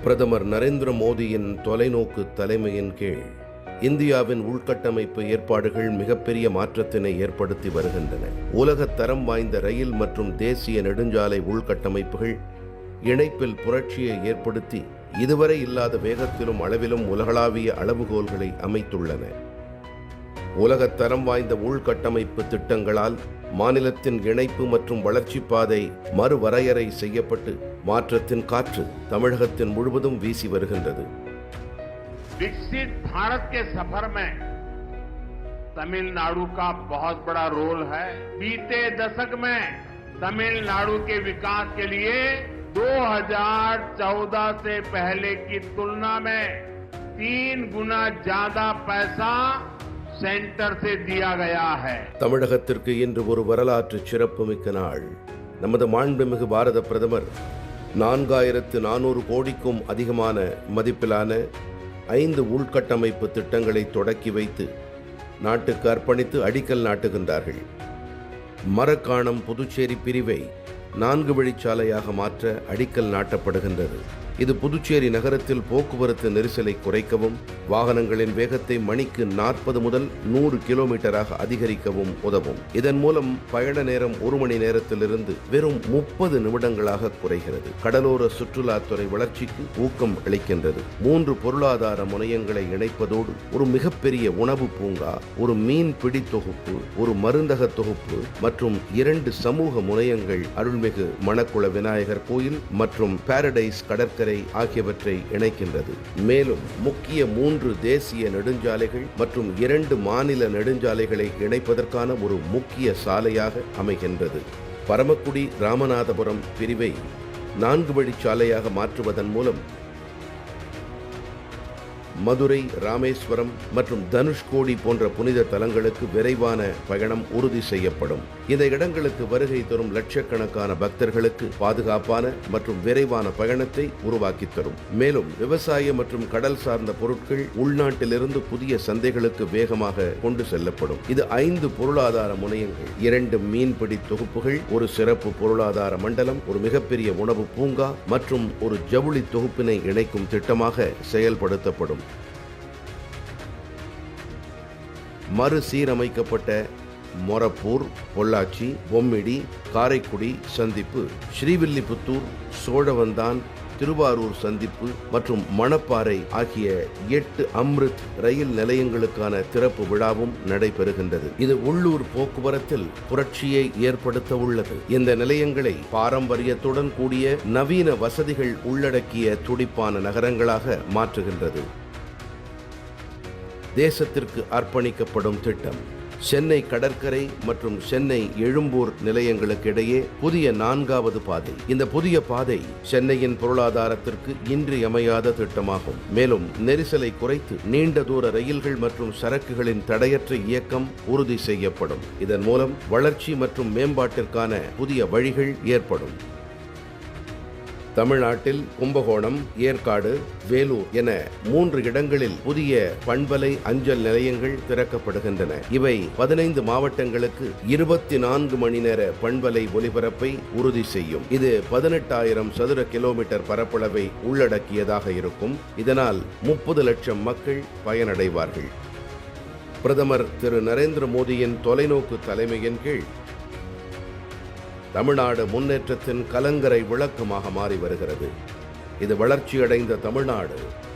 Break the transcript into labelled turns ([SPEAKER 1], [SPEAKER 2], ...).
[SPEAKER 1] பிரதமர் நரேந்திர மோடியின் தொலைநோக்கு தலைமையின் கீழ் இந்தியாவின் உள்கட்டமைப்பு ஏற்பாடுகள் மிகப்பெரிய மாற்றத்தினை ஏற்படுத்தி வருகின்றன. உலகத் தரம் வாய்ந்த ரயில் மற்றும் தேசிய நெடுஞ்சாலை உள்கட்டமைப்புகள் இணைப்பில் புரட்சியை ஏற்படுத்தி இதுவரை இல்லாத வேகத்திலும் அளவிலும் உலகளாவிய அளவுகோல்களை அமைத்துள்ளன. உலகத் தரம் வாய்ந்த உள்கட்டமைப்பு திட்டங்களால் மாநிலத்தின் இணைப்பு மற்றும் வளர்ச்சி பாதை மறுவரையறை செய்யப்பட்டு மாற்றத்தின் காற்று தமிழகத்தின் முழுவதும் வீசி வருகின்றது.
[SPEAKER 2] विकसित भारत के सफर में तमिलनाडु का बहुत बड़ा रोल है। बीते दशक में तमिलनाडु के विकास के लिए 2014 से पहले की तुलना में 3 गुना ज्यादा पैसा सेंटर से दिया गया है.
[SPEAKER 1] தமிழகத்திற்கு இன்று ஒரு வரலாற்று சிறப்புமிக்க நாள். நமது மாண்புமிகு பாரத பிரதமர் 4400 கோடிக்கும் அதிகமான மதிப்பிலான 5 உள்கட்டமைப்பு திட்டங்களை தொடக்கி வைத்து நாட்டுக்கு அர்ப்பணித்து அடிக்கல் நாட்டுகின்றார்கள். மரக்காணம் புதுச்சேரி பிரிவை 4 வழிச்சாலையாக மாற்ற அடிக்கல் நாட்டப்படுகின்றது. இது புதுச்சேரி நகரத்தில் போக்குவரத்து நெரிசலை குறைக்கவும் வாகனங்களின் வேகத்தை மணிக்கு 40 முதல் 100 கிலோமீட்டராக அதிகரிக்கவும் உதவும். இதன் மூலம் பயண நேரம் 1 மணி நேரத்திலிருந்து வெறும் 30 நிமிடங்களாக குறைகிறது. கடலோர சுற்றுலாத்துறை வளர்ச்சிக்கு ஊக்கம் அளிக்கின்றது. 3 பொருளாதார முனையங்களை இணைப்பதோடு ஒரு மிகப்பெரிய உணவு பூங்கா, ஒரு மீன் பிடி தொகுப்பு, ஒரு மருந்தக தொகுப்பு மற்றும் 2 சமூக முனையங்கள் அருள்மிகு மணக்குள விநாயகர் கோயில் மற்றும் பாரடைஸ் கடற்கரை ஆகியவற்றை இணைக்கின்றது. மேலும் முக்கிய 3 தேசிய நெடுஞ்சாலைகள் மற்றும் 2 மாநில நெடுஞ்சாலைகளை இணைப்பதற்கான ஒரு முக்கிய சாலையாக அமைகின்றது. பரமக்குடி ராமநாதபுரம் பிரிவை 4 வழிச்சாலையாக மாற்றுவதன் மூலம் மதுரை, ராமேஸ்வரம் மற்றும் தனுஷ்கோடி போன்ற புனித தலங்களுக்கு விரைவான பயணம் உறுதி செய்யப்படும். இந்த இடங்களுக்கு வருகை தரும் லட்சக்கணக்கான பக்தர்களுக்கு பாதுகாப்பான மற்றும் விரைவான பயணத்தை உருவாக்கி தரும். மேலும் விவசாய மற்றும் கடல் சார்ந்த பொருட்கள் உள்நாட்டிலிருந்து புதிய சந்தைகளுக்கு வேகமாக கொண்டு செல்லப்படும். இது 5 பொருளாதார முனையங்கள், 2 மீன்பிடி தொகுப்புகள், ஒரு சிறப்பு பொருளாதார மண்டலம், ஒரு மிகப்பெரிய உணவு பூங்கா மற்றும் ஒரு ஜவுளி தொகுப்பினை இணைக்கும் திட்டமாக செயல்படுத்தப்படும். மறுசீரமைக்கப்பட்ட மொரப்பூர், பொள்ளாச்சி, பொம்மிடி, காரைக்குடி சந்திப்பு, ஸ்ரீவில்லிபுத்தூர், சோழவந்தான், திருவாரூர் சந்திப்பு மற்றும் மணப்பாறை ஆகிய 8 அம்ரித் ரயில் நிலையங்களுக்கான திறப்பு விழாவும் நடைபெறுகின்றது. இது உள்ளூர் போக்குவரத்தில் புரட்சியை ஏற்படுத்த உள்ளது. இந்த நிலையங்களை பாரம்பரியத்துடன் கூடிய நவீன வசதிகள் உள்ளடக்கிய துடிப்பான நகரங்களாக மாற்றுகின்றது. தேசத்திற்கு அர்ப்பணிக்கப்படும் திட்டம். சென்னை கடற்கரை மற்றும் சென்னை எழும்பூர் நிலையங்களுக்கு இடையே புதிய 4வது பாதை. இந்த புதிய பாதை சென்னையின் பொருளாதாரத்திற்கு இன்றியமையாத திட்டமாகும். மேலும் நெரிசலை குறைத்து நீண்ட தூர ரயில்கள் மற்றும் சரக்குகளின் தடையற்ற இயக்கம் உறுதி செய்யப்படும். இதன் மூலம் வளர்ச்சி மற்றும் மேம்பாட்டிற்கான புதிய வழிகள் ஏற்படும். தமிழ்நாட்டில் கும்பகோணம், ஏற்காடு, வேலூர் என 3 இடங்களில் புதிய பண்பலை அஞ்சல் நிலையங்கள் திறக்கப்படுகின்றன. இவை 15 மாவட்டங்களுக்கு 24 மணி நேர பண்பலை ஒலிபரப்பை உறுதி செய்யும். இது 18,000 சதுர கிலோமீட்டர் பரப்பளவை உள்ளடக்கியதாக இருக்கும். இதனால் 30 லட்சம் மக்கள் பயனடைவார்கள். பிரதமர் திரு நரேந்திர மோடியின் தொலைநோக்கு தலைமையின் கீழ் தமிழ்நாடு முன்னேற்றத்தின் கலங்கரை விளக்கமாக மாறி வருகிறது. இது வளர்ச்சியடைந்த தமிழ்நாடு,